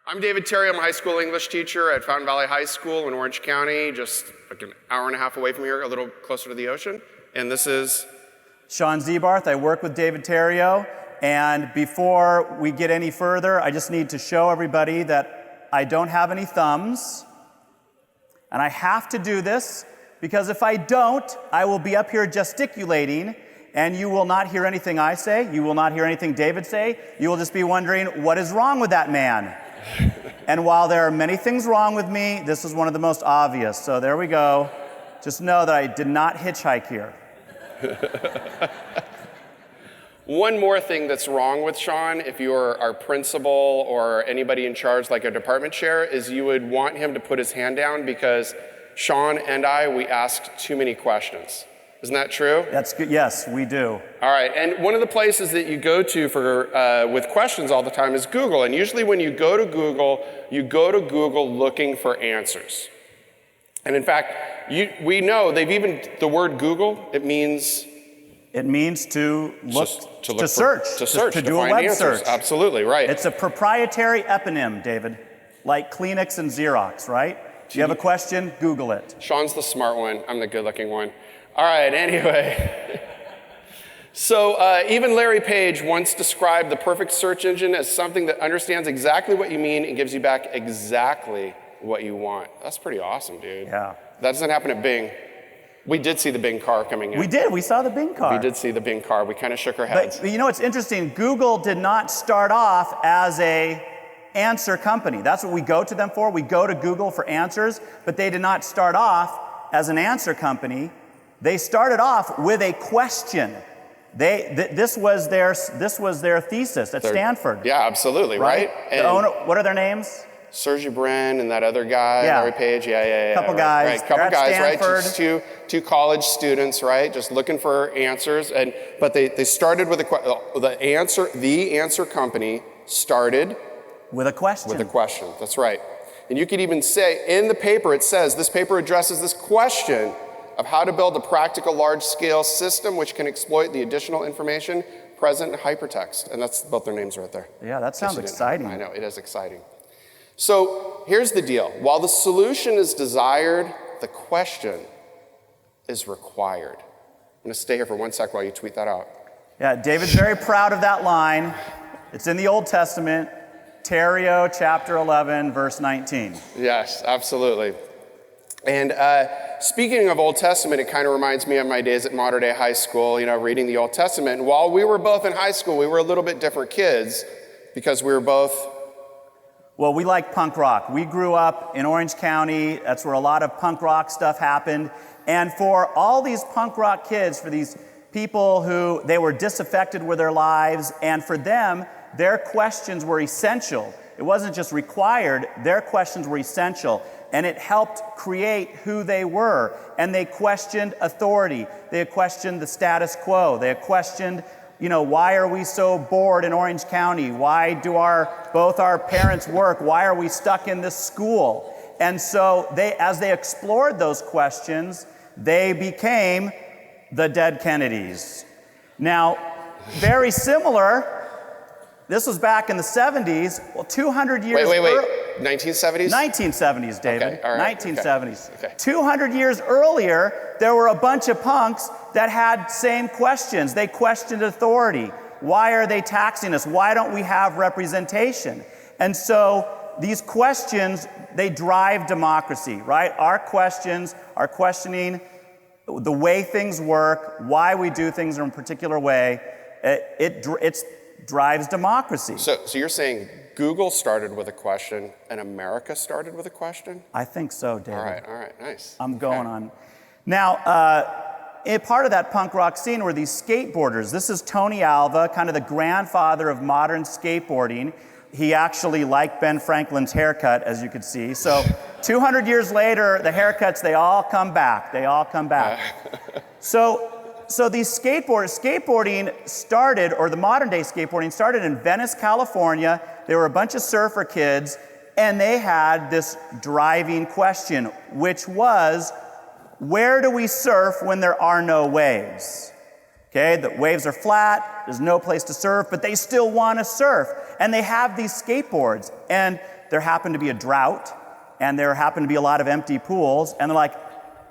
I'm David Terry. I'm a high school English teacher at Fountain Valley High School in Orange County, just like an hour and a half away from here, a little closer to the ocean. And this is Sean Zebarth. I work with David Terrio. And before we get any further, I just need to show everybody that I don't have any thumbs. And I have to do this because if I don't, I will be up here gesticulating and you will not hear anything I say. You will not hear anything David say. You will just be wondering, what is wrong with that man? And while there are many things wrong with me, this is one of the most obvious. So there we go. Just know that I did not hitchhike here. One more thing that's wrong with Sean, if you're our principal or anybody in charge like a department chair, is you would want him to put his hand down because Sean and we asked too many questions. Isn't that true? That's good. Yes, we do. All right, and one of the places that you go to for with questions all the time is Google. And usually when you go to Google looking for answers. And in fact, we know the word Google, it means to look, to search, to do a web answers. search. Absolutely, right. It's a proprietary eponym, David, like Kleenex and Xerox, right? If you have a question, Google it. Sean's the smart one. I'm the good-looking one. All right, anyway. So even Larry Page once described the perfect search engine as something that understands exactly what you mean and gives you back exactly what you want. That's pretty awesome, dude. Yeah. That doesn't happen at Bing. We did see the Bing car coming in. We did. We saw the Bing car. We did see the Bing car. We kind of shook our heads. But you know what's interesting? Google did not start off as a answer company. That's what we go to them for. We go to Google for answers, but they did not start off as an answer company. They started off with a question. This was their thesis at Stanford. Yeah, absolutely, right? The owner, what are their names? Sergey Brin and that other guy, Yeah. Larry Page, yeah. Couple guys. Right, couple They're at guys, Stanford. right? Just two college students, right? Just looking for answers, but they started with the answer company started with a question. With a question, that's right. And you could even say in the paper, it says this paper addresses this question of how to build a practical large-scale system which can exploit the additional information present in hypertext. And that's both their names right there. Yeah, that sounds exciting. I know, it is exciting. So here's the deal. While the solution is desired, the question is required. I'm going to stay here for 1 sec while you tweet that out. Yeah, David's very proud of that line. It's in the Old Testament, Terrio chapter 11, verse 19. Yes, absolutely. And speaking of Old Testament, it kind of reminds me of my days at Modern Day High School, reading the Old Testament. And while we were both in high school, we were a little bit different kids because we were both... Well, we like punk rock. We grew up in Orange County. That's where a lot of punk rock stuff happened. And for all these punk rock kids, for these people who they were disaffected with their lives, and for them, their questions were essential. It wasn't just required, their questions were essential. And it helped create who they were. And they questioned authority. They questioned the status quo. They questioned, why are we so bored in Orange County? Why do both our parents work? Why are we stuck in this school? And so as they explored those questions, they became the Dead Kennedys. Now, very similar, this was back in the 70s. Well, 200 years... Wait. 1970s? 1970s, David. Okay, all right. 1970s. Okay. 200 years earlier, there were a bunch of punks that had same questions. They questioned authority. Why are they taxing us? Why don't we have representation? And so these questions, they drive democracy, right? Our questions are questioning the way things work, why we do things in a particular way. It drives democracy. So you're saying Google started with a question and America started with a question? I think so, David. All right, nice. I'm going on. Now, a part of that punk rock scene were these skateboarders. This is Tony Alva, kind of the grandfather of modern skateboarding. He actually liked Ben Franklin's haircut, as you could see. So 200 years later, the haircuts, they all come back. So these skateboarding started, or the modern day skateboarding started in Venice, California. There were a bunch of surfer kids, and they had this driving question, which was, where do we surf when there are no waves? Okay, the waves are flat, there's no place to surf, but they still want to surf. And they have these skateboards, and there happened to be a drought, and there happened to be a lot of empty pools, and they're like,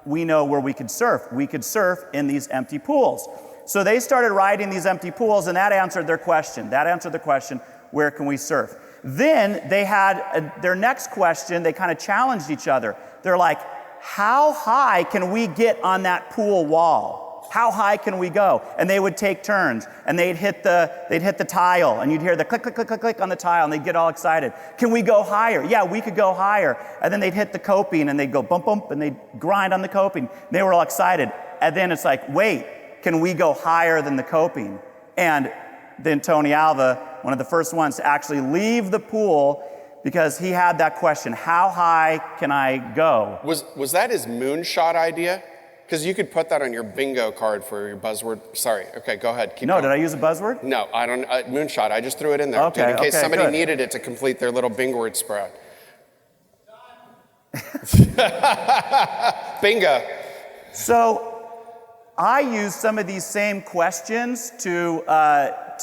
we know where we could surf. We could surf in these empty pools. So they started riding these empty pools, and that answered their question. Where can we surf? Then they had their next question, they kind of challenged each other. They're like, how high can we get on that pool wall? How high can we go? And they would take turns, and they'd hit the tile, and you'd hear the click, click, click, click, click on the tile, and they'd get all excited. Can we go higher? Yeah, we could go higher. And then they'd hit the coping, and they'd go bump, bump, and they'd grind on the coping. They were all excited. And then it's like, wait, can we go higher than the coping? And then Tony Alva, one of the first ones to actually leave the pool, because he had that question, how high can I go? Was that his moonshot idea? Because you could put that on your bingo card for your buzzword. Sorry, okay, go ahead, keep going. Did I use a buzzword? No, I don't, moonshot, I just threw it in there, okay, dude, in case somebody good. needed it to complete their little bingo word spread. Bingo. So, I used some of these same questions to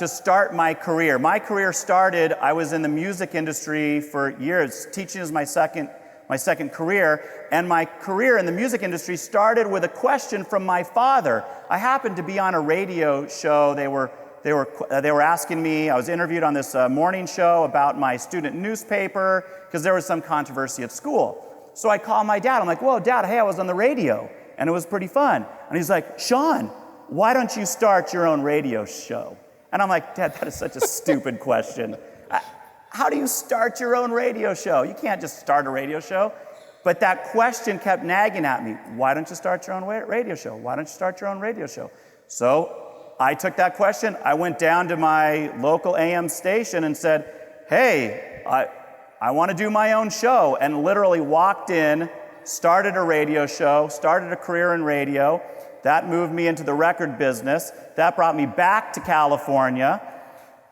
start my career. My career started, I was in the music industry for years. Teaching is my second career, and my career in the music industry started with a question from my father. I happened to be on a radio show. They were asking me, I was interviewed on this morning show about my student newspaper, because there was some controversy at school. So I called my dad. I'm like, whoa, Dad, hey, I was on the radio, and it was pretty fun. And he's like, Sean, why don't you start your own radio show? And I'm like, Dad, that is such a stupid question. How do you start your own radio show? You can't just start a radio show. But that question kept nagging at me. Why don't you start your own radio show? Why don't you start your own radio show? So I took that question. I went down to my local AM station and said, hey, I want to do my own show. And literally walked in, started a radio show, started a career in radio. That moved me into the record business. That brought me back to California.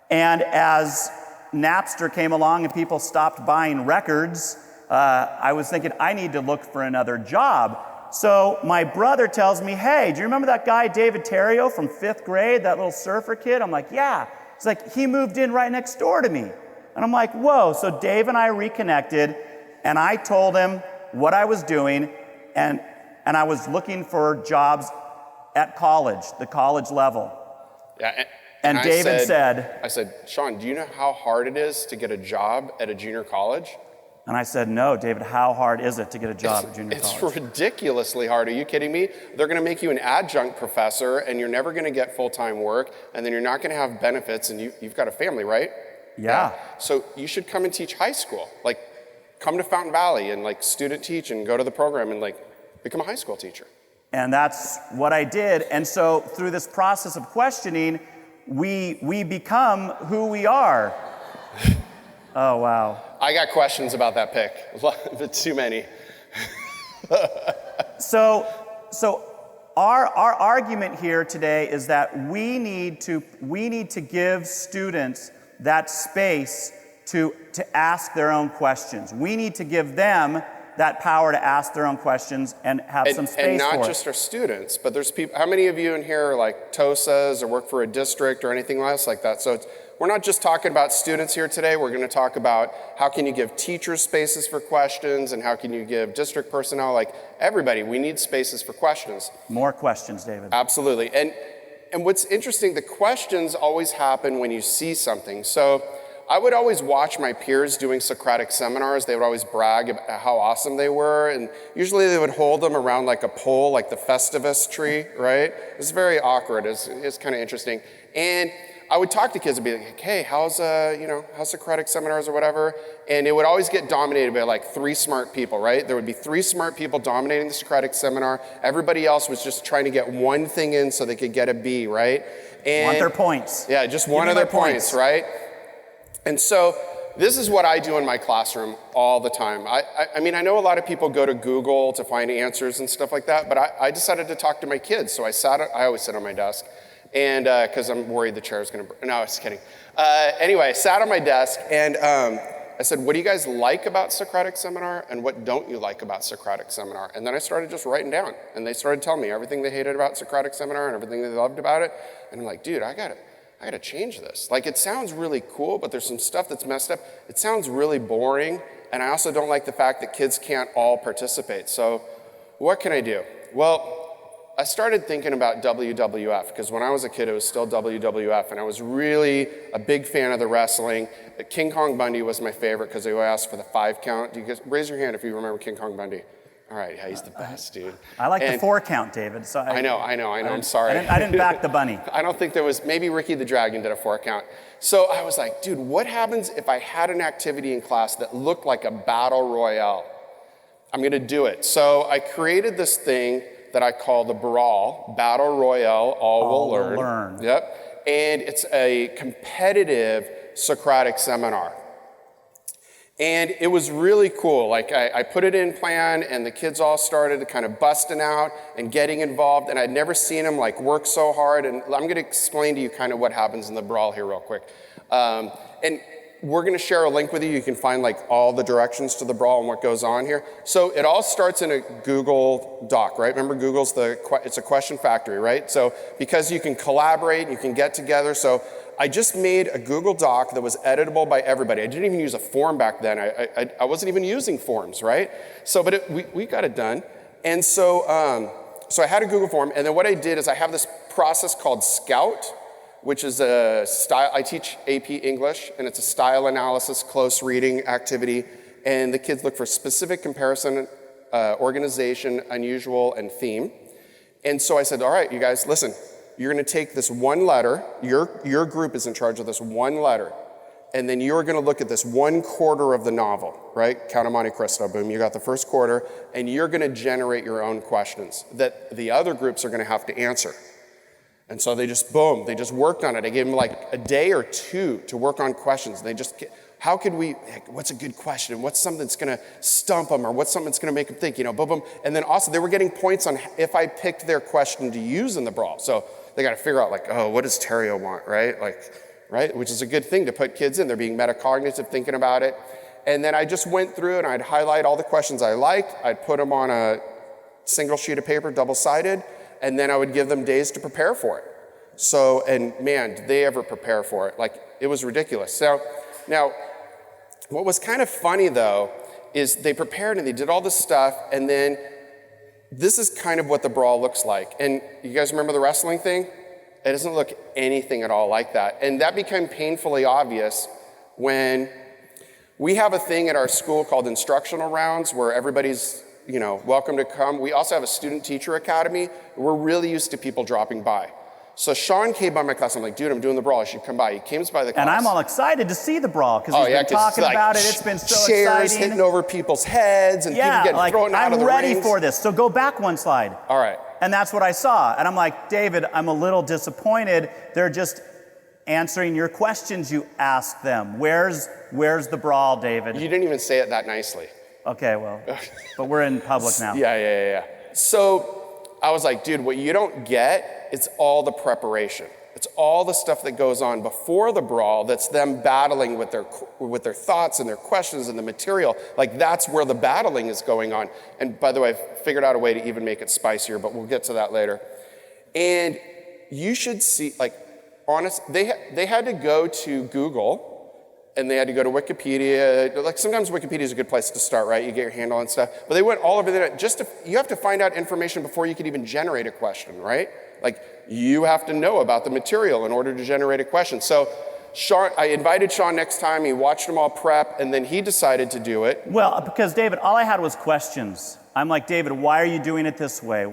And as Napster came along and people stopped buying records, I was thinking, I need to look for another job. So my brother tells me, hey, do you remember that guy, David Terrio, from 5th grade, that little surfer kid? I'm like, yeah. He's like, he moved in right next door to me. And I'm like, whoa. So Dave and I reconnected, and I told him what I was doing, and I was looking for jobs at college, the college level. Yeah, and David said, I said, Sean, do you know how hard it is to get a job at a junior college? And I said, no, David, how hard is it to get a job at junior college? It's ridiculously hard. Are you kidding me? They're going to make you an adjunct professor, and you're never going to get full-time work, and then you're not going to have benefits, and you've got a family, right? Yeah. So you should come and teach high school. Like, come to Fountain Valley and like student teach and go to the program and like become a high school teacher. And that's what I did. And so through this process of questioning, we become who we are. Oh, wow. I got questions about that pick, but too many. So our argument here today is that we need to give students that space to ask their own questions. We need to give them that power to ask their own questions and have some space for it. And not just our students, but there's people, how many of you in here are like TOSAs or work for a district or anything else like that? So we're not just talking about students here today, we're gonna talk about how can you give teachers spaces for questions and how can you give district personnel, like everybody, we need spaces for questions. More questions, David. Absolutely, and what's interesting, the questions always happen when you see something. So I would always watch my peers doing Socratic seminars. They would always brag about how awesome they were. And usually they would hold them around like a pole, like the Festivus tree, right? It's very awkward. It's kind of interesting. And I would talk to kids and be like, hey, how's Socratic seminars or whatever? And it would always get dominated by like 3 smart people, right? There would be 3 smart people dominating the Socratic seminar. Everybody else was just trying to get one thing in so they could get a B, right? And want their points. Yeah, just one of their points, right? And so this is what I do in my classroom all the time. I mean, I know a lot of people go to Google to find answers and stuff like that, but I decided to talk to my kids. So I always sit on my desk, and because I'm worried the chair is going to, no, I was kidding. Anyway, I sat on my desk, and I said, what do you guys like about Socratic Seminar, and what don't you like about Socratic Seminar? And then I started just writing down, and they started telling me everything they hated about Socratic Seminar and everything they loved about it. And I'm like, dude, I I gotta change this. Like, it sounds really cool, but there's some stuff that's messed up. It sounds really boring, and I also don't like the fact that kids can't all participate. So what can I do? Well, I started thinking about WWF, because when I was a kid, it was still WWF, and I was really a big fan of the wrestling. King Kong Bundy was my favorite, because they always asked for the 5 count. Do you guys, raise your hand if you remember King Kong Bundy. All right, yeah, he's the best, dude. I like the 4 count, David. So I know, I'm sorry. I didn't back the bunny. I don't think there was, maybe Ricky the Dragon did a 4 count. So I was like, dude, what happens if I had an activity in class that looked like a battle royale? I'm gonna do it. So I created this thing that I call the brawl, battle royale, all will learn. Yep, and it's a competitive Socratic seminar. And it was really cool. Like, I put it in plan, and the kids all started kind of busting out and getting involved, and I'd never seen them like work so hard. And I'm going to explain to you kind of what happens in the brawl here real quick. And we're going to share a link with you. You can find like all the directions to the brawl and what goes on here. So it all starts in a Google Doc, right? Remember, Google's it's a question factory, right? So because you can collaborate, you can get together. So I just made a Google Doc that was editable by everybody. I didn't even use a form back then. I wasn't even using forms, right? So, but we got it done. And so I had a Google form, and then what I did is I have this process called Scout, which is a style. I teach AP English, and it's a style analysis, close reading activity, and the kids look for specific comparison, organization, unusual, and theme. And so I said, all right, you guys, listen. You're going to take this one letter, your group is in charge of this one letter, and then you're going to look at this 1/4 of the novel, right? Count of Monte Cristo, boom, you got the first quarter, and you're going to generate your own questions that the other groups are going to have to answer. And so they just worked on it. I gave them like a day or 2 to work on questions. What's a good question? What's something that's going to stump them, or what's something that's going to make them think, boom, boom. And then also they were getting points on if I picked their question to use in the brawl. So they got to figure out like, oh, what does Terrio want, right? Like, right? Which is a good thing to put kids in. They're being metacognitive, thinking about it. And then I just went through and I'd highlight all the questions I liked. I'd put them on a single sheet of paper, double-sided, and then I would give them days to prepare for it. So, and man, did they ever prepare for it? Like, it was ridiculous. So now, what was kind of funny though, is they prepared and they did all this stuff, and then this is kind of what the brawl looks like. And you guys remember the wrestling thing? It doesn't look anything at all like that. And that became painfully obvious when we have a thing at our school called instructional rounds, where everybody's welcome to come. We also have a student teacher academy. We're really used to people dropping by. So Sean came by my class. I'm like, dude, I'm doing the brawl. You should come by. He came by the class. And I'm all excited to see the brawl, because he's been talking about it. It's been so exciting. Chairs hitting over people's heads and people getting thrown out of the rings. I'm ready for this. So go back one slide. All right. And that's what I saw. And I'm like, David, I'm a little disappointed. They're just answering your questions you asked them. Where's the brawl, David? You didn't even say it that nicely. Okay, well, but we're in public now. Yeah. So I was like, dude, what you don't get, it's all the preparation. It's all the stuff that goes on before the brawl that's them battling with their thoughts and their questions and the material. Like, that's where the battling is going on. And by the way, I've figured out a way to even make it spicier, but we'll get to that later. And you should see, like, honest, they had to go to Google, and they had to go to Wikipedia. Like, sometimes Wikipedia is a good place to start, right? You get your handle and stuff. But they went all over the internet. You have to find out information before you can even generate a question, right? Like, you have to know about the material in order to generate a question. So I invited Sean next time. He watched them all prep, and then he decided to do it. Well, because David, all I had was questions. I'm like, David, why are you doing it this way?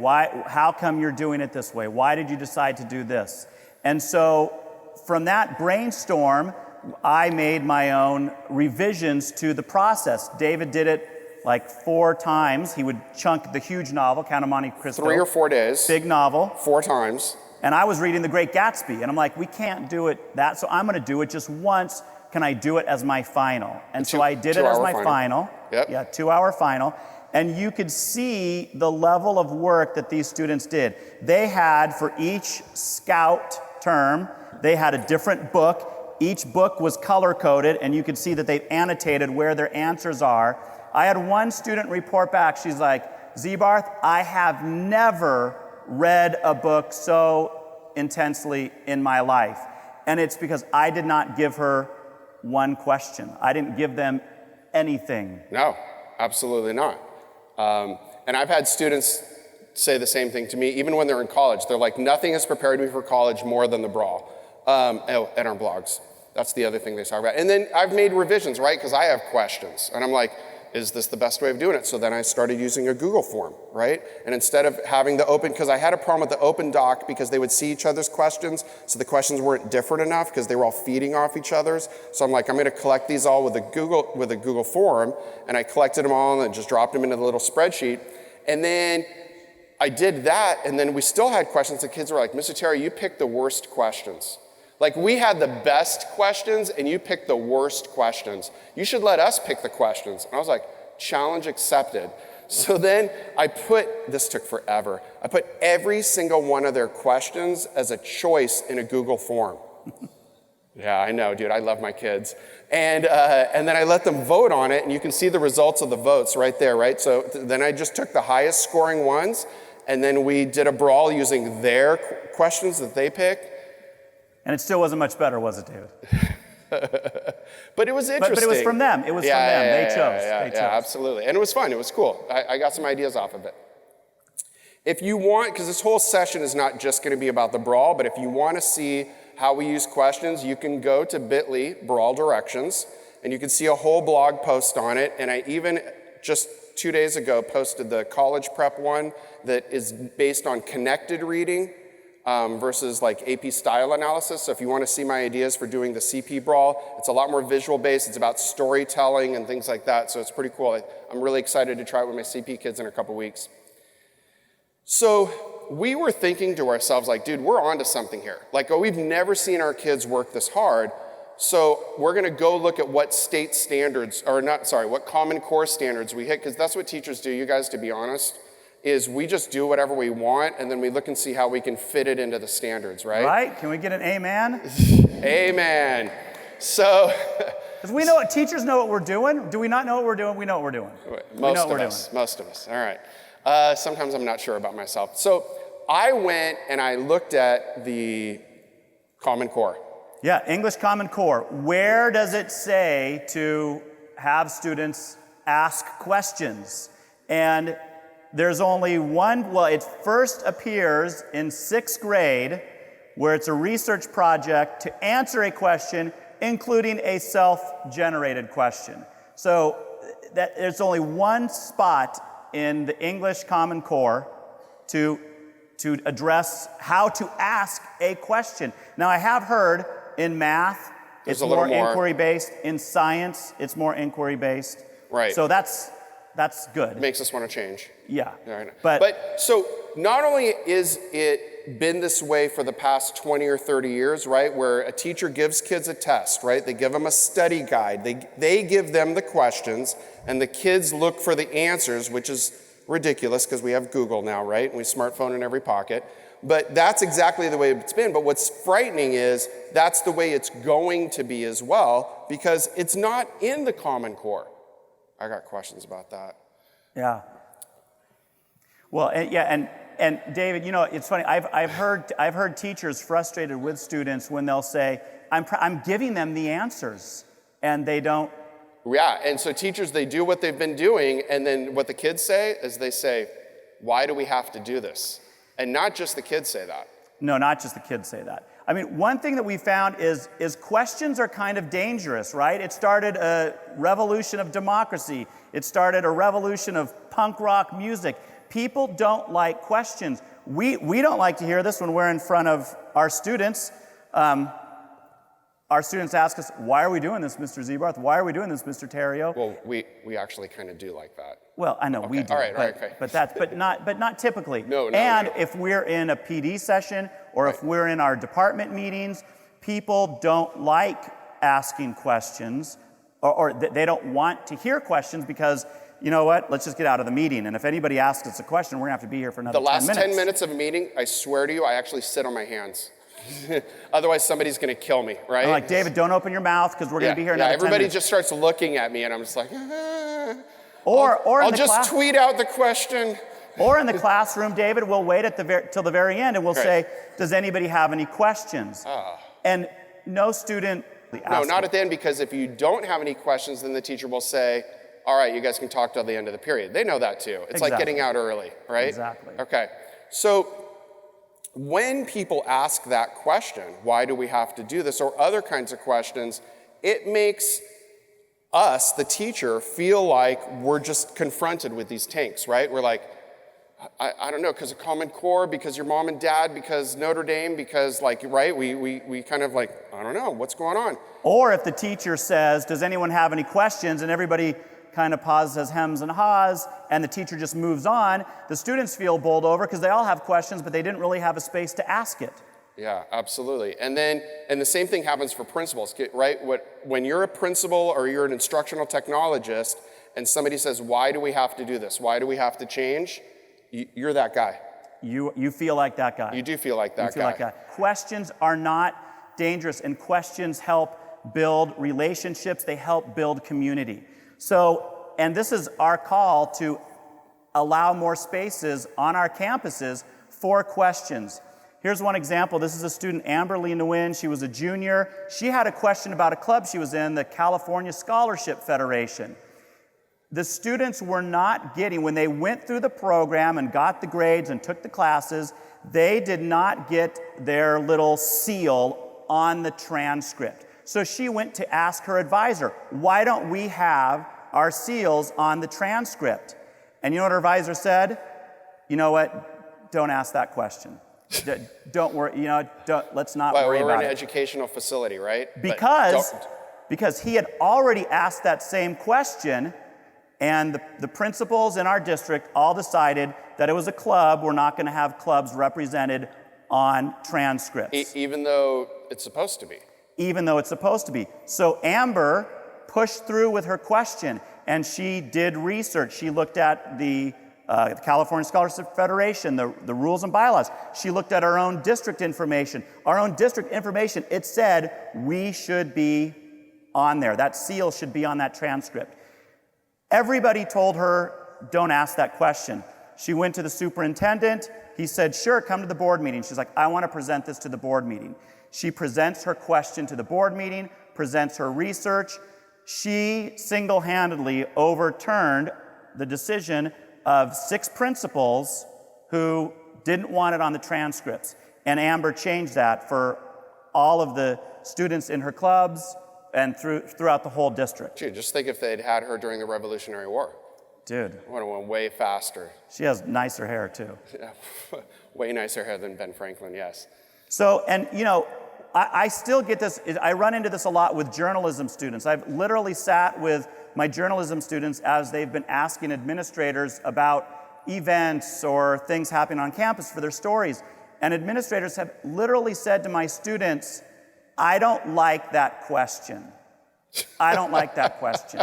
How come you're doing it this way? Why did you decide to do this? And so from that brainstorm, I made my own revisions to the process. David did it like 4 times. He would chunk the huge novel, Count of Monte Cristo. 3 or 4 days. Big novel. 4 times. And I was reading The Great Gatsby, and I'm like, we can't do it that, so I'm going to do it just once. Can I do it as my final? And so I did it as my final. Yep. Yeah, 2-hour final. And you could see the level of work that these students did. They had, for each scout term, they had a different book. Each book was color-coded, and you could see that they've annotated where their answers are. I had one student report back. She's like, Zebarth, I have never read a book so intensely in my life. And it's because I did not give her one question. I didn't give them anything. No, absolutely not. And I've had students say the same thing to me, even when they're in college. They're like, nothing has prepared me for college more than the brawl and our blogs. That's the other thing they talk about. And then I've made revisions, right? Because I have questions. And I'm like, is this the best way of doing it? So then I started using a Google form, right? And instead of having the open, because I had a problem with the open doc because they would see each other's questions, so the questions weren't different enough because they were all feeding off each other's. So I'm like, I'm gonna collect these all with a Google form, and I collected them all and just dropped them into the little spreadsheet. And then I did that, and then we still had questions. The kids were like, Mr. Terry, you picked the worst questions. Like, we had the best questions, and you picked the worst questions. You should let us pick the questions. And I was like, challenge accepted. So then this took forever. I put every single one of their questions as a choice in a Google form. Yeah, I know, dude, I love my kids. And then I let them vote on it, and you can see the results of the votes right there, right? So then I just took the highest scoring ones, and then we did a brawl using their questions that they picked. And it still wasn't much better, was it, David? But it was interesting. But it was from them. It was from them. They chose. Yeah, absolutely. And it was fun. It was cool. I got some ideas off of it. If you want, because this whole session is not just going to be about the brawl, but if you want to see how we use questions, you can go to bit.ly brawl directions, and you can see a whole blog post on it. And I even just 2 days ago posted the college prep one that is based on connected reading versus like AP style analysis. So if you want to see my ideas for doing the CP brawl, it's a lot more visual based. It's about storytelling and things like that. So it's pretty cool. I'm really excited to try it with my CP kids in a couple weeks. So we were thinking to ourselves like, dude, we're onto something here. Like, we've never seen our kids work this hard. So we're going to go look at what state standards, what Common Core standards we hit, because that's what teachers do, you guys, to be honest, is we just do whatever we want, and then we look and see how we can fit it into the standards, right? Right? Can we get an amen? Amen. So, because we know teachers know what we're doing. Do we not know what we're doing? We know what we're doing. Most of us. All right. Sometimes I'm not sure about myself. So I went and I looked at the Common Core. Yeah, English Common Core. Where does it say to have students ask questions? And there's only one, well, it first appears in 6th grade, where it's a research project to answer a question, including a self-generated question. So there's only one spot in the English Common Core to address how to ask a question. Now, I have heard in math, it's more inquiry-based. In science, it's more inquiry-based. Right. So that's good. It makes us want to change. Yeah. But so not only is it been this way for the past 20 or 30 years, right, where a teacher gives kids a test, right? They give them a study guide. They give them the questions, and the kids look for the answers, which is ridiculous because we have Google now, right? And we have a smartphone in every pocket. But that's exactly the way it's been. But what's frightening is that's the way it's going to be as well, because it's not in the Common Core. I got questions about that. Yeah. Well, and David, you know, it's funny. I've heard teachers frustrated with students when they'll say, "I'm giving them the answers," and they don't. Yeah, and so teachers, they do what they've been doing, and then what the kids say is they say, "Why do we have to do this?" And not just the kids say that. No, not just the kids say that. I mean, one thing that we found is questions are kind of dangerous, right? It started a revolution of democracy. It started a revolution of punk rock music. People don't like questions. We don't like to hear this when we're in front of our students. Our students ask us, "Why are we doing this, Mr. Zebarth? Why are we doing this, Mr. Terrio?" Well, we actually kind of do like that. Well, I know we do. All right, okay. But not typically. No. And if we're in a PD session or if we're in our department meetings, people don't like asking questions, or they don't want to hear questions because, you know what? Let's just get out of the meeting. And if anybody asks us a question, we're gonna have to be here for another 10 minutes. The last 10 minutes of a meeting, I swear to you, I actually sit on my hands. Otherwise, somebody's going to kill me, right? I'm like, "David, don't open your mouth because we're going to be here another 10 minutes." Everybody just starts looking at me, and I'm just like, I'll just tweet out the question. Or in the classroom, David, we'll wait till the very end, and we'll say, "Does anybody have any questions?" And no student No, not at the end, because if you don't have any questions, then the teacher will say, all right, you guys can talk till the end of the period. They know that too. It's like getting out early, right? Exactly. Okay. So when people ask that question, why do we have to do this, or other kinds of questions, it makes us, the teacher, feel like we're just confronted with these tanks, right? We're like, I don't know, because of Common Core, because your mom and dad, because Notre Dame, because like, right? We kind of like, I don't know, what's going on? Or if the teacher says, does anyone have any questions? And everybody kind of pauses, says hems and haws, and the teacher just moves on, the students feel bowled over because they all have questions, but they didn't really have a space to ask it. Yeah, absolutely. And the same thing happens for principals, right? When you're a principal or you're an instructional technologist and somebody says, why do we have to do this? Why do we have to change? You're that guy. You feel like that guy. You do feel like that guy. Questions are not dangerous, and questions help build relationships. They help build community. So, and this is our call to allow more spaces on our campuses for questions. Here's one example. This is a student, Amberly Nguyen. She was a junior. She had a question about a club she was in, the California Scholarship Federation. The students were not getting, when they went through the program and got the grades and took the classes, they did not get their little seal on the transcript. So she went to ask her advisor, why don't we have our seals on the transcript? And you know what her advisor said? You know what? Don't ask that question. Don't worry, let's not worry about it. We're an educational facility, right? Because he had already asked that same question, and the principals in our district all decided that it was a club. We're not going to have clubs represented on transcripts. Even though it's supposed to be. Even though it's supposed to be. So Amber pushed through with her question, and she did research. She looked at the California Scholarship Federation, the rules and bylaws. She looked at our own district information. Our own district information, it said we should be on there. That seal should be on that transcript. Everybody told her, don't ask that question. She went to the superintendent. He said, sure, come to the board meeting. She's like, I want to present this to the board meeting. She presents her question to the board meeting, presents her research. She single-handedly overturned the decision of 6 principals who didn't want it on the transcripts. And Amber changed that for all of the students in her clubs and throughout the whole district. Dude, just think if they'd had her during the Revolutionary War. Dude. It would have went way faster. She has nicer hair, too. Yeah, way nicer hair than Ben Franklin, yes. So, and I still get this, I run into this a lot with journalism students. I've literally sat with my journalism students as they've been asking administrators about events or things happening on campus for their stories. And administrators have literally said to my students, I don't like that question. I don't like that question.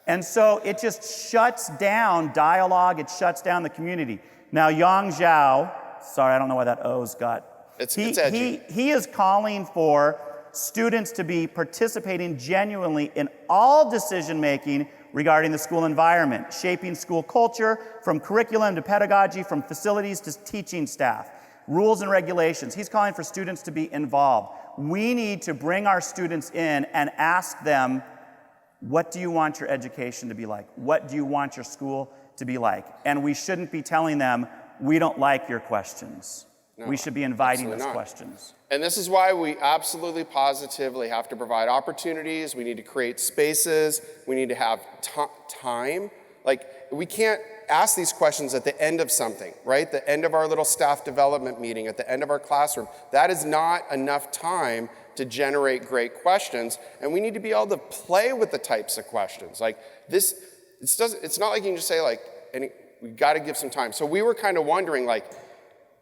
And so it just shuts down dialogue, it shuts down the community. Now, Yang Zhao, sorry, I don't know why that O's got. It's edgy. He is calling for students to be participating genuinely in all decision-making regarding the school environment, shaping school culture, from curriculum to pedagogy, from facilities to teaching staff, rules and regulations. He's calling for students to be involved. We need to bring our students in and ask them, what do you want your education to be like? What do you want your school to be like? And we shouldn't be telling them, we don't like your questions. No, we should be inviting those questions. And this is why we absolutely positively have to provide opportunities. We need to create spaces. We need to have time. Like, we can't ask these questions at the end of something, right? The end of our little staff development meeting, at the end of our classroom. That is not enough time to generate great questions. And we need to be able to play with the types of questions. Like this, it's not like you can just say like, we got to give some time. So we were kind of wondering like,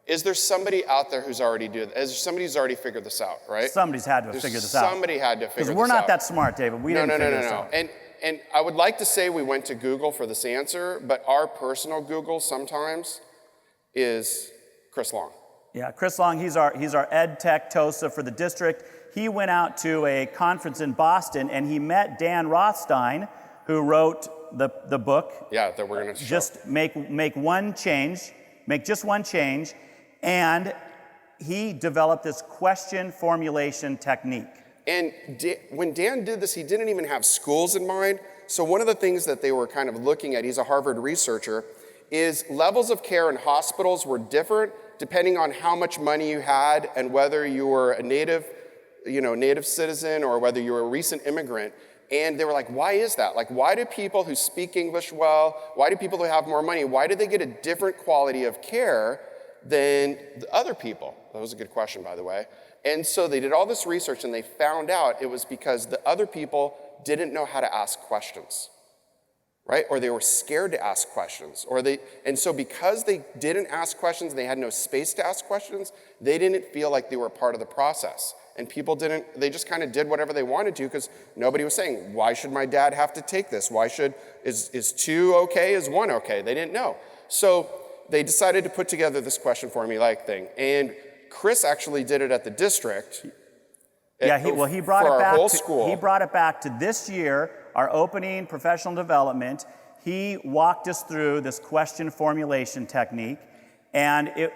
is there somebody out there who's already doing this? Is there somebody who's already figured this out, right? Somebody's had to have figured this out. Somebody had to figure this out. Because we're not that smart, David. We didn't figure this out. And I would like to say we went to Google for this answer, but our personal Google sometimes is Chris Long. Yeah, Chris Long, he's our ed tech TOSA for the district. He went out to a conference in Boston and he met Dan Rothstein, who wrote the book. Yeah, that we're going to show. Just make one change, make just one change, and he developed this question formulation technique. And when Dan did this, he didn't even have schools in mind. So one of the things that they were kind of looking at, he's a Harvard researcher, is levels of care in hospitals were different depending on how much money you had and whether you were a native citizen or whether you were a recent immigrant. And they were like, why is that? Like, why do people who speak English well, why do people who have more money, why do they get a different quality of care than the other people? That was a good question, by the way. And so they did all this research and they found out it was because the other people didn't know how to ask questions, right? Or they were scared to ask questions. And so because they didn't ask questions, they had no space to ask questions, they didn't feel like they were part of the process. And people they just kind of did whatever they wanted to because nobody was saying, why should my dad have to take this? Is 2 okay? Is 1 okay? They didn't know. So they decided to put together this question formulaic thing. And Chris actually did it at the district. Yeah, he brought for it our back. Whole school. He brought it back to this year, our opening professional development. He walked us through this question formulation technique, and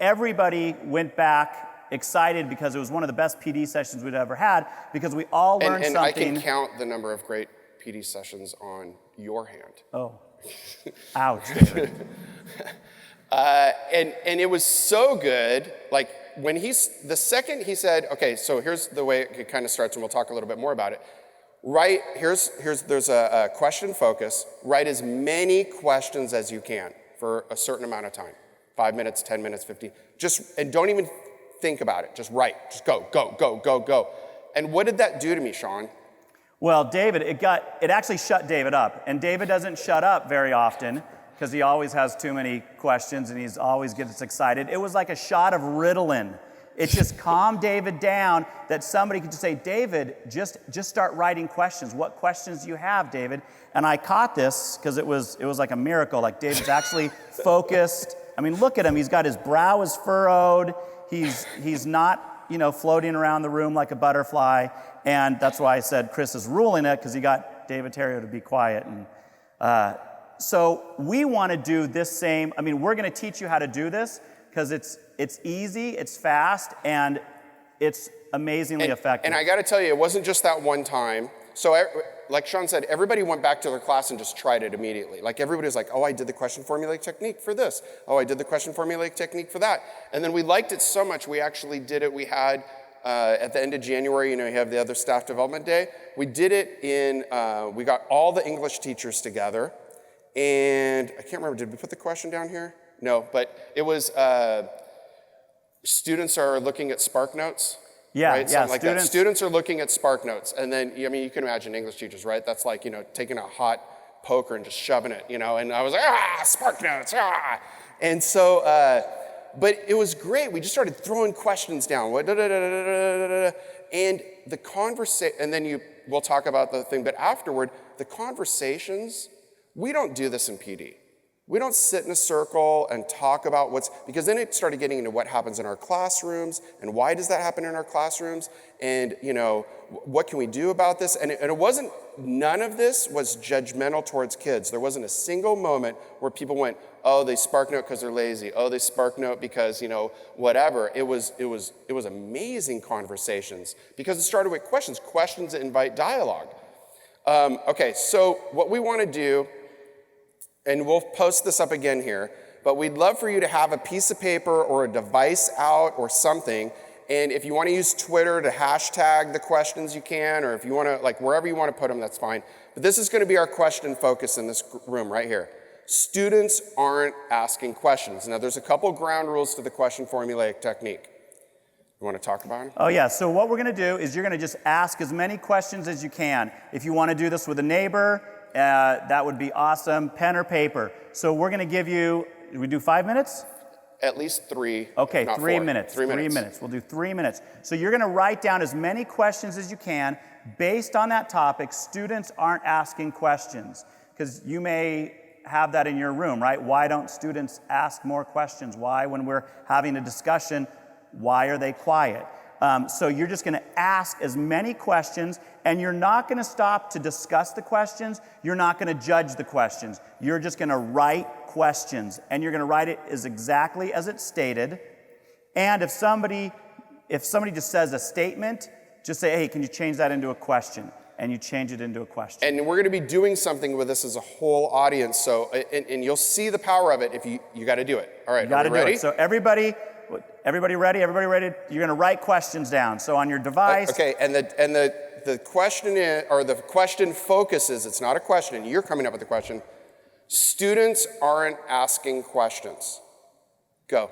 everybody went back excited because it was one of the best PD sessions we'd ever had because we all learned and something. I can count the number of great PD sessions on your hand. Oh, ouch, David. And it was so good, like the second he said, okay, so here's the way it kind of starts, and we'll talk a little bit more about it. There's a question focus. Write as many questions as you can for a certain amount of time. 5 minutes, 10 minutes, 15. And don't even think about it. Just write. Just go, go, go, go, go. And what did that do to me, Sean? Well, David, it actually shut David up. And David doesn't shut up very often because he always has too many questions and he's always gets excited. It was like a shot of Ritalin. It just calmed David down that somebody could just say, David, just start writing questions. What questions do you have, David? And I caught this because it was like a miracle. Like David's actually focused. I mean, look at him. He's got his brow is furrowed. He's not, floating around the room like a butterfly. And that's why I said Chris is ruling it, because he got David Terrio to be quiet. And so we want to do this same. I mean, we're going to teach you how to do this because it's easy, it's fast, and it's amazingly effective. And I got to tell you, it wasn't just that one time. So like Sean said, everybody went back to their class and just tried it immediately. Like everybody was like, oh, I did the question formulaic technique for this. Oh, I did the question formulaic technique for that. And then we liked it so much, we actually did it. We had, at the end of January, you have the other staff development day. We did it we got all the English teachers together. And I can't remember, did we put the question down here? No, but it was students are looking at Spark Notes. Yeah, right? yeah. Like that. Students are looking at Spark Notes, and then you can imagine English teachers, right? That's like taking a hot poker and just shoving it, And I was like, Spark Notes, And so, but it was great. We just started throwing questions down, and the conversation, and then we'll talk about the thing. But afterward, the conversations. We don't do this in PD. We don't sit in a circle and talk about because then it started getting into what happens in our classrooms and why does that happen in our classrooms and, what can we do about this? And it wasn't, none of this was judgmental towards kids. There wasn't a single moment where people went, oh, they Spark Note because they're lazy. Oh, they Spark Note because, whatever. It was amazing conversations because it started with questions that invite dialogue. Okay, so what we want to do, and we'll post this up again here, but we'd love for you to have a piece of paper or a device out or something, and if you want to use Twitter to hashtag the questions, you can, or if you want to, wherever you want to put them, that's fine. But this is going to be our question focus in this room right here. Students aren't asking questions. Now, there's a couple ground rules to the question formulaic technique. You want to talk about it? Oh, yeah. So what we're going to do is you're going to just ask as many questions as you can. If you want to do this with a neighbor, that would be awesome. Pen or paper. So we're going to give you, we do 5 minutes? At least 3. Okay, not 3 4. minutes. 3 minutes. 3 minutes. We'll do 3 minutes. So you're going to write down as many questions as you can based on that topic. Students aren't asking questions because you may have that in your room, right? Why don't students ask more questions? Why, when we're having a discussion, why are they quiet? So you're just going to ask as many questions, and you're not going to stop to discuss the questions. You're not going to judge the questions. You're just going to write questions, and you're going to write it as exactly as it's stated. And if somebody just says a statement, just say, hey, can you change that into a question? And you change it into a question. And we're going to be doing something with this as a whole audience. So, and you'll see the power of it if you got to do it. All right, you got to do ready? it. So everybody ready? Everybody ready? You're going to write questions down. So on your device. Okay, and the question is, or the question focuses. It's not a question. You're coming up with the question. Students aren't asking questions. Go.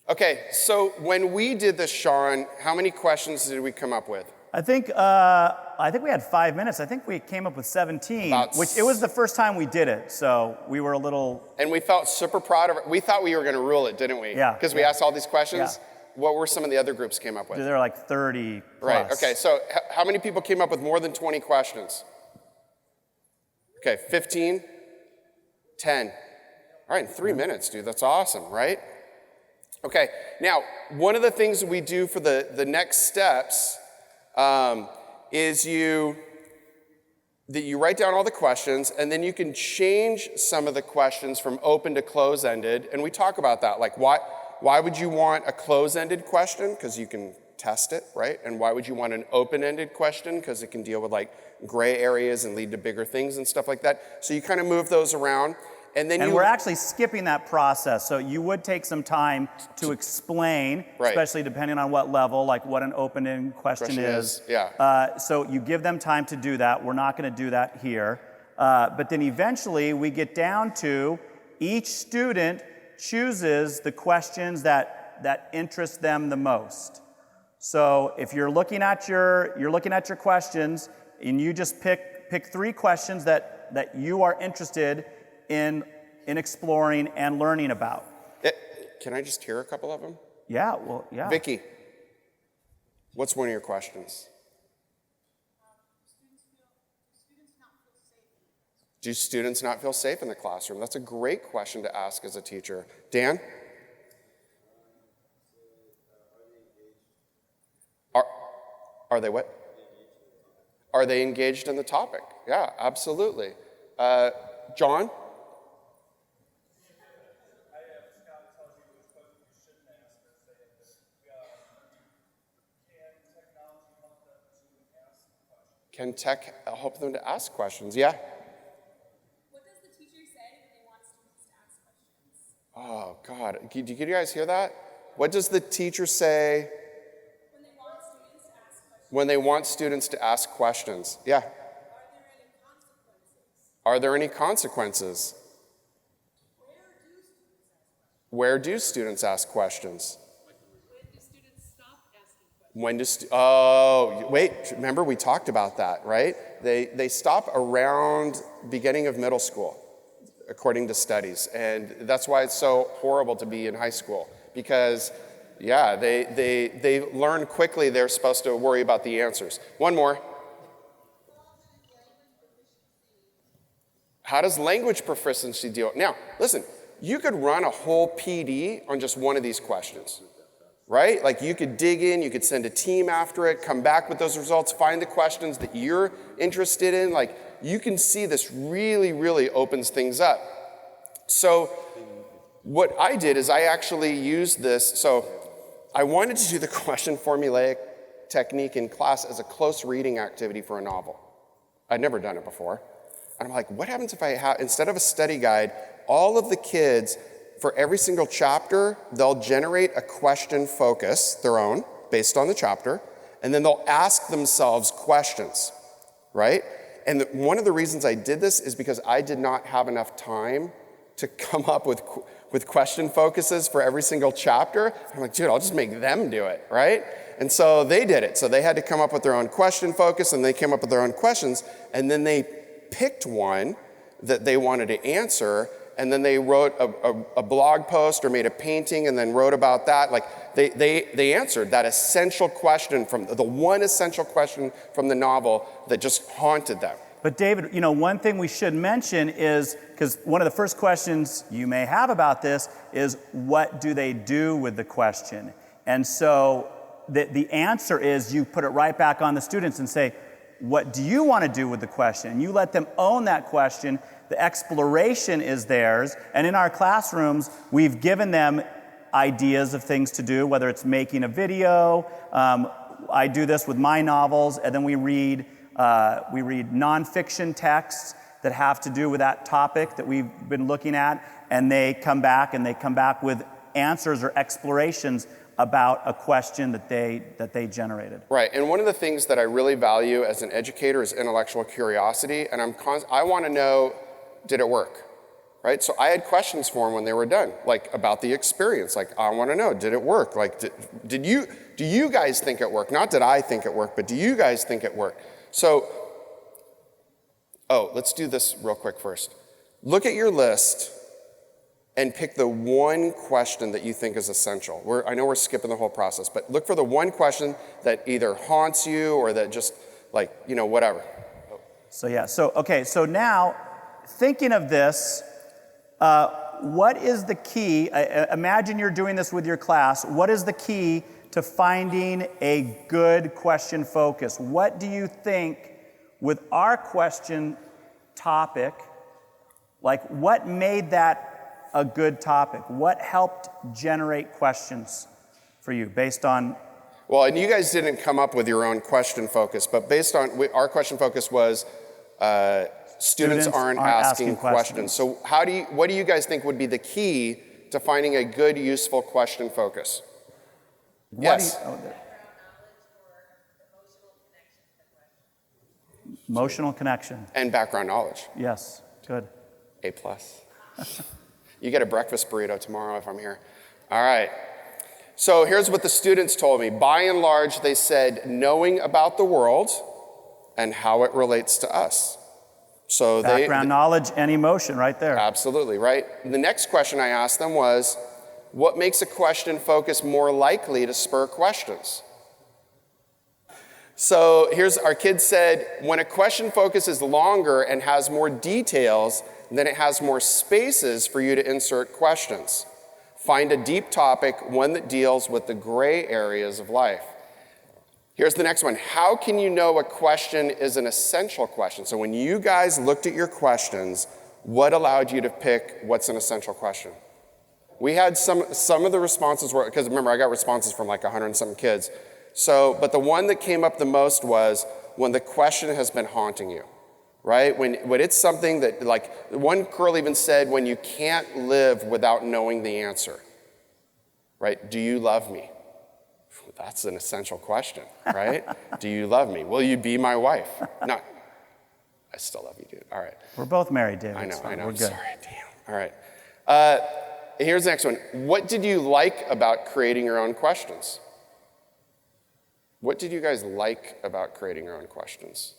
Okay, so when we did this, Sean, how many questions did we come up with? I think we had 5 minutes. I think we came up with 17, which it was the first time we did it, so we were a little... And we felt super proud of it. We thought we were going to rule it, didn't we? Yeah. Because we asked all these questions. Yeah. What were some of the other groups came up with? There were like 30 plus. Right, okay, so how many people came up with more than 20 questions? Okay, 15? 10. All right, in 3 minutes, dude, that's awesome, right? Okay, now, one of the things we do for the next steps is you write down all the questions, and then you can change some of the questions from open to close-ended, and we talk about that, like why would you want a close-ended question? Because you can test it, right? And why would you want an open-ended question? Because it can deal with like gray areas and lead to bigger things and stuff like that. So you kind of move those around. And we're actually skipping that process. So you would take some time to explain, right, especially depending on what level, like what an open-ended question is. Yeah. So you give them time to do that. We're not going to do that here. But then eventually we get down to each student chooses the questions that interest them the most. So if you're looking at your questions and you just pick 3 questions that you are interested in exploring and learning about. Can I just hear a couple of them? Yeah, well, yeah. Vicky, what's one of your questions? Do students not feel safe in the classroom? That's a great question to ask as a teacher. Dan? Are they what? Are they engaged in the topic? Yeah, absolutely. John? Can tech help them to ask questions? Yeah? What does the teacher say when they want students to ask questions? Oh, God. Did you guys hear that? What does the teacher say when they want students to ask questions? Yeah? Are there any consequences? Where do students ask questions? When do students stop asking questions? Remember we talked about that, right? They stop around beginning of middle school, according to studies. And that's why it's so horrible to be in high school, because they learn quickly they're supposed to worry about the answers. One more. How does language proficiency deal? Now, listen, you could run a whole PD on just one of these questions, right? Like you could dig in, you could send a team after it, come back with those results, find the questions that you're interested in. Like you can see this really, really opens things up. So what I did is I actually used this. So I wanted to do the question formulaic technique in class as a close reading activity for a novel. I'd never done it before. And I'm like, what happens if I have, instead of a study guide, all of the kids, for every single chapter, they'll generate a question focus, their own, based on the chapter, and then they'll ask themselves questions, right? And one of the reasons I did this is because I did not have enough time to come up with question focuses for every single chapter. I'm like, dude, I'll just make them do it, right? And so they did it. So they had to come up with their own question focus, and they came up with their own questions, and then they picked one that they wanted to answer, and then they wrote a blog post or made a painting and then wrote about that. Like they answered that essential question from the one essential question from the novel that just haunted them. But David, one thing we should mention is, because one of the first questions you may have about this is, what do they do with the question? And so the answer is you put it right back on the students and say, what do you want to do with the question? And you let them own that question. The exploration is theirs. And in our classrooms, we've given them ideas of things to do, whether it's making a video. I do this with my novels, and then we read nonfiction texts that have to do with that topic that we've been looking at, and they come back with answers or explorations about a question that they generated. Right, and one of the things that I really value as an educator is intellectual curiosity, and I want to know, did it work? Right, so I had questions for them when they were done, like about the experience. Like, I want to know, did it work? Like, do you guys think it worked? Not did I think it worked, but do you guys think it worked? So, let's do this real quick first. Look at your list and pick the one question that you think is essential. I know we're skipping the whole process, but look for the one question that either haunts you or that just, whatever. So now, thinking of this, what is the key? Imagine you're doing this with your class. What is the key to finding a good question focus? What do you think with our question topic, what made that a good topic? What helped generate questions for you based on? Well, and you guys didn't come up with your own question focus, but based on our question focus was students aren't asking questions. So what do you guys think would be the key to finding a good, useful question focus? Yes. Emotional connection. And background knowledge. Yes, good. A+. You get a breakfast burrito tomorrow if I'm here. All right. So here's what the students told me. By and large, they said knowing about the world and how it relates to us. So background knowledge and emotion right there. Absolutely, right? The next question I asked them was, what makes a question focus more likely to spur questions? So here's our kids said, when a question focus is longer and has more details, then it has more spaces for you to insert questions. Find a deep topic, one that deals with the gray areas of life. Here's the next one. How can you know a question is an essential question? So when you guys looked at your questions, what allowed you to pick what's an essential question? We had some of the responses were, because remember, I got responses from like 100 and something kids. So, but the one that came up the most was when the question has been haunting you, right? When it's something that, like, one girl even said, when you can't live without knowing the answer, right? Do you love me? That's an essential question, right? Do you love me? Will you be my wife? No. I still love you, dude. All right. We're both married, David. I know. We're good. Sorry, damn. All right. Here's the next one. What did you like about creating your own questions? What did you guys like about creating your own questions?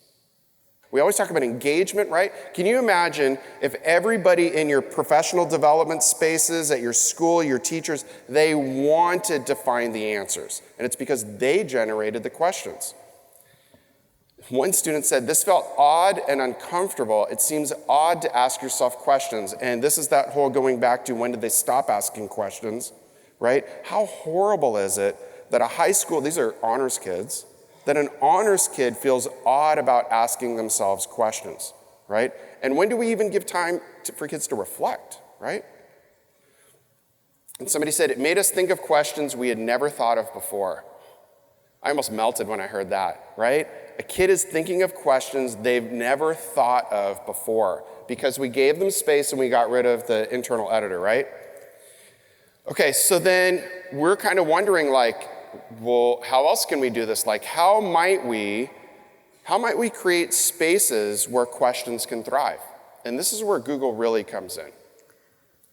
We always talk about engagement, right? Can you imagine if everybody in your professional development spaces, at your school, your teachers, they wanted to find the answers, and it's because they generated the questions. One student said, this felt odd and uncomfortable. It seems odd to ask yourself questions, and this is that whole going back to when did they stop asking questions, right? How horrible is it that a high school, these are honors kids, that an honors kid feels odd about asking themselves questions, right? And when do we even give time for kids to reflect, right? And somebody said, it made us think of questions we had never thought of before. I almost melted when I heard that, right? A kid is thinking of questions they've never thought of before because we gave them space and we got rid of the internal editor, right? Okay, so then we're kind of wondering, like, well, how else can we do this? Like, how might we create spaces where questions can thrive? And this is where Google really comes in.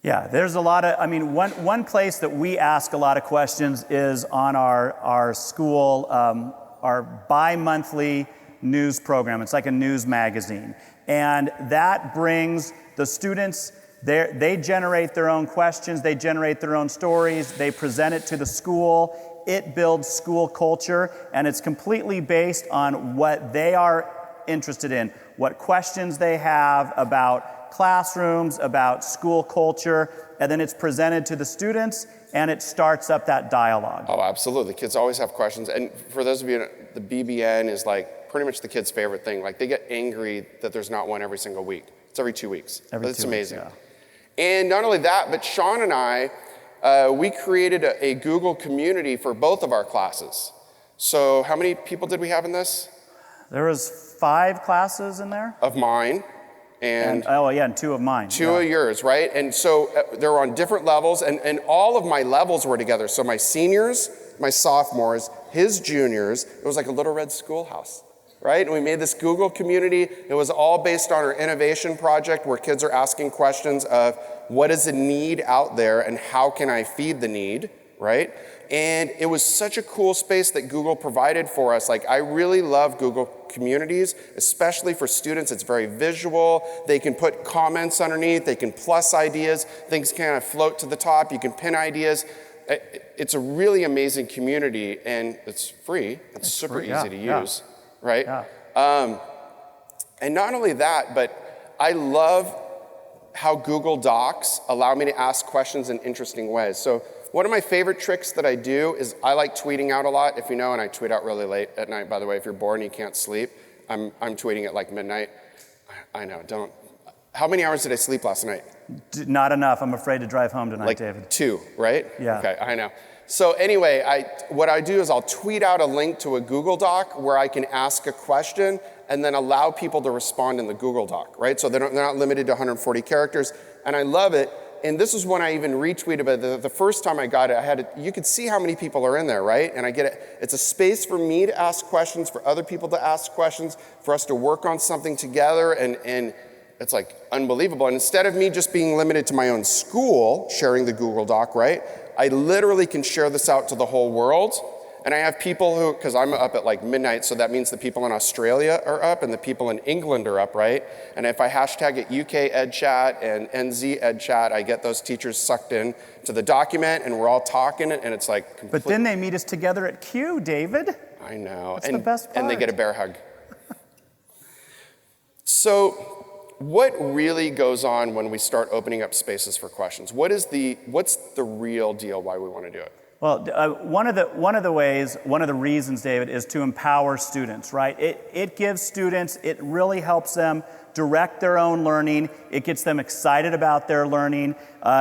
Yeah, there's a lot of, one place that we ask a lot of questions is on our school, our bi-monthly news program. It's like a news magazine. And that brings the students They generate their own questions, they generate their own stories, they present it to the school. It builds school culture, and it's completely based on what they are interested in, what questions they have about classrooms, about school culture, and then it's presented to the students, and it starts up that dialogue. Oh, absolutely. Kids always have questions. And for those of you, the BBN is like pretty much the kids' favorite thing. Like they get angry that there's not one every single week. It's every 2 weeks. It's amazing. Yeah. And not only that, but Sean and I, we created a Google community for both of our classes. So how many people did we have in this? There was 5 classes in there. Of mine. And 2 of mine. 2 of yours, right? And so they're on different levels, and all of my levels were together. So my seniors, my sophomores, his juniors, it was like a little red schoolhouse, right? And we made this Google community. It was all based on our innovation project where kids are asking questions of what is the need out there and how can I feed the need, right? And it was such a cool space that Google provided for us. Like, I really love Google communities, especially for students. It's very visual. They can put comments underneath. They can plus ideas. Things kind of float to the top. You can pin ideas. It's a really amazing community, and it's free. It's super free, easy to use, right? Yeah. And not only that, but I love how Google Docs allow me to ask questions in interesting ways. So one of my favorite tricks that I do is I like tweeting out a lot, if you know, and I tweet out really late at night, by the way. If you're bored and you can't sleep, I'm tweeting at like midnight. I know, don't. How many hours did I sleep last night? Not enough. I'm afraid to drive home tonight, Like David. 2, right? Yeah. Okay, I know. So anyway, what I do is I'll tweet out a link to a Google Doc where I can ask a question and then allow people to respond in the Google Doc, right? So they're not limited to 140 characters, and I love it. And this is when I even retweeted, but the first time I got it, you could see how many people are in there, right? And I get it. It's a space for me to ask questions, for other people to ask questions, for us to work on something together, and it's like unbelievable. And instead of me just being limited to my own school, sharing the Google Doc, right? I literally can share this out to the whole world. And I have people who, because I'm up at like midnight, so that means the people in Australia are up and the people in England are up, right? And if I hashtag it UK EdChat and NZ EdChat, I get those teachers sucked in to the document, and we're all talking, and it's like But then they meet us together at Q, David. I know. That's the best part. And they get a bear hug. So what really goes on when we start opening up spaces for questions? What's the real deal why we want to do it? Well, one of the reasons, David, is to empower students, right? It gives students, it really helps them direct their own learning. It gets them excited about their learning.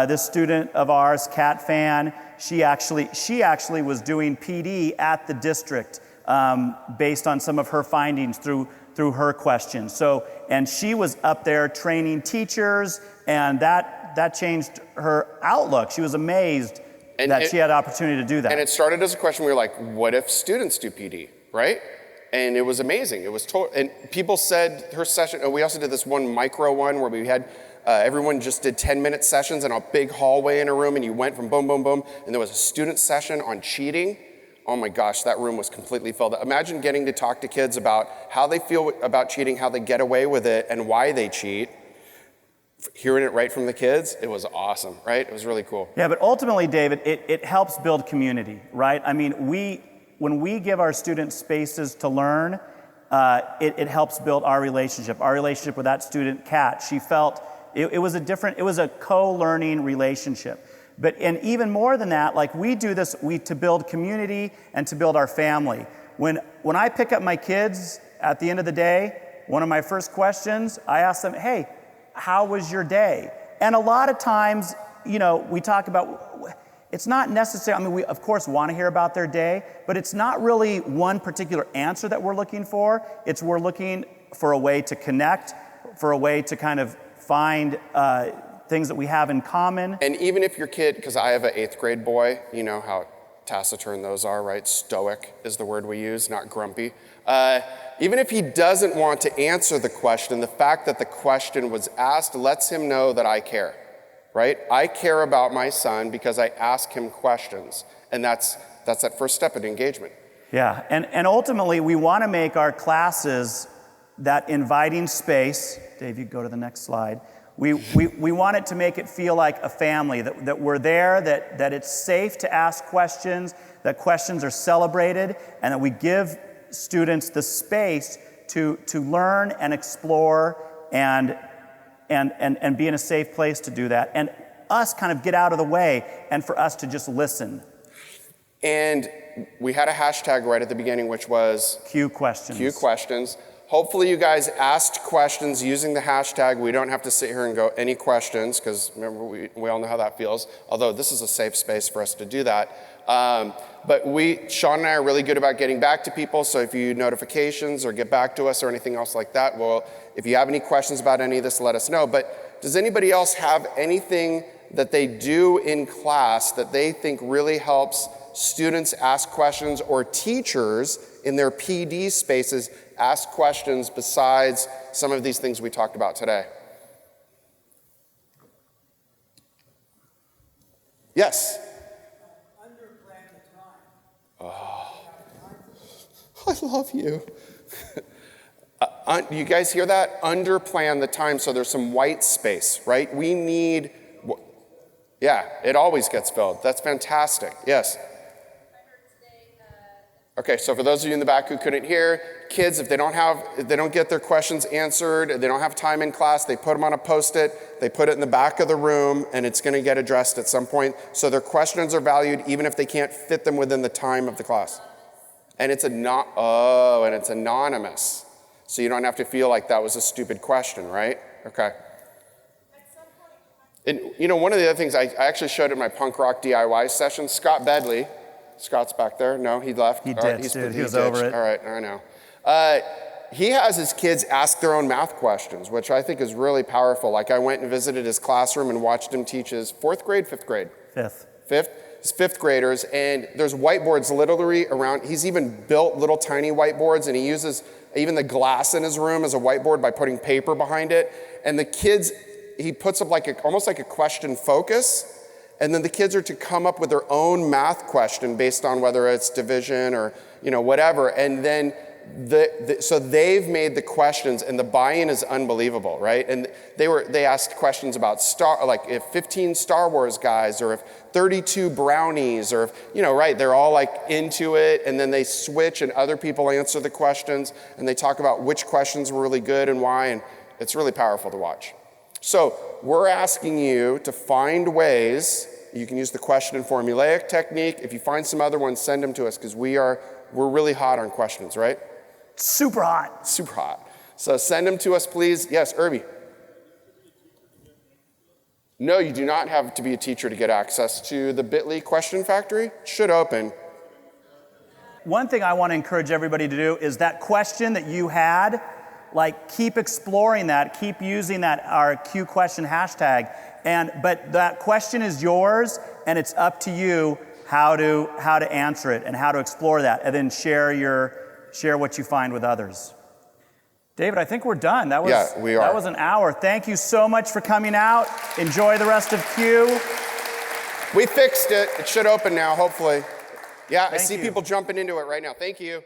This student of ours, Kat Fan, she actually was doing PD at the district based on some of her findings through her questions. So, and she was up there training teachers, and that changed her outlook. She was amazed that she had the opportunity to do that. And it started as a question. We were like, what if students do PD, right? And it was amazing. It was and people said her session, we also did this one micro one where we had, everyone just did 10-minute sessions in a big hallway in a room, and you went from boom, boom, boom, and there was a student session on cheating. Oh my gosh, that room was completely filled. Imagine getting to talk to kids about how they feel about cheating, how they get away with it, and why they cheat. Hearing it right from the kids, it was awesome, right? It was really cool. Yeah, but ultimately, David, it helps build community, right? I mean, when we give our students spaces to learn, it helps build our relationship with that student, Kat. She felt it was a co-learning relationship. And even more than that, like we do this to build community and to build our family. When I pick up my kids at the end of the day, one of my first questions, I ask them, hey, how was your day? And a lot of times, we talk about, it's not necessary, we of course want to hear about their day, but it's not really one particular answer that we're looking for. We're looking for a way to connect, for a way to kind of find things that we have in common. And even if your kid, because I have an 8th grade boy, you know how taciturn those are, right? Stoic is the word we use, not grumpy. Even if he doesn't want to answer the question, the fact that the question was asked lets him know that I care, right? I care about my son because I ask him questions. And that's that first step in engagement. Yeah, and ultimately we want to make our classes that inviting space. Dave, you go to the next slide. We want it to make it feel like a family, that we're there, that it's safe to ask questions, that questions are celebrated, and that we give students the space to learn and explore and be in a safe place to do that. And us kind of get out of the way and for us to just listen. And we had a hashtag right at the beginning, which was Q questions. Q questions. Hopefully you guys asked questions using the hashtag. We don't have to sit here and go, any questions, because remember, we all know how that feels, although this is a safe space for us to do that. But Sean and I are really good about getting back to people, so if you need notifications or get back to us or anything else like that, well, if you have any questions about any of this, let us know. But does anybody else have anything that they do in class that they think really helps students ask questions, or teachers in their PD spaces ask questions besides some of these things we talked about today? Yes? Underplan the time. Oh, I love you. You guys hear that? Underplan the time so there's some white space, right? We need, yeah, it always gets filled. That's fantastic. Yes? Okay, so for those of you in the back who couldn't hear, kids, if they don't get their questions answered, they don't have time in class, they put them on a Post-it, they put it in the back of the room, and it's going to get addressed at some point. So their questions are valued even if they can't fit them within the time of the class. And it's anonymous. So you don't have to feel like that was a stupid question, right? Okay. And one of the other things I actually showed at my punk rock DIY session, Scott Bedley. Scott's back there. No, he left. He ditched, dude. He was over it. All right, I know. He has his kids ask their own math questions, which I think is really powerful. Like, I went and visited his classroom and watched him teach his fourth grade, fifth grade? Fifth? His fifth graders, and there's whiteboards literally around. He's even built little tiny whiteboards, and he uses even the glass in his room as a whiteboard by putting paper behind it. And the kids, he puts up almost like a question focus. And then the kids are to come up with their own math question based on whether it's division or whatever. And then so they've made the questions, and the buy-in is unbelievable, right? And they asked questions about if 15 Star Wars guys, or if 32 brownies, or if right? They're all into it, and then they switch, and other people answer the questions, and they talk about which questions were really good and why, and it's really powerful to watch. So we're asking you to find ways. You can use the question and formulaic technique. If you find some other ones, send them to us, because we're really hot on questions, right? Super hot. Super hot. So send them to us, please. Yes, Irby. No, you do not have to be a teacher to get access to the Bitly Question Factory. It should open. One thing I want to encourage everybody to do is that question that you had, keep exploring that, keep using that, our Q question hashtag. But that question is yours, and it's up to you how to answer it and how to explore that, and then share what you find with others. David, I think we're done. That was an hour. Thank you so much for coming out. Enjoy the rest of Q. We fixed it. It should open now, hopefully. Yeah, I see people jumping into it right now. Thank you.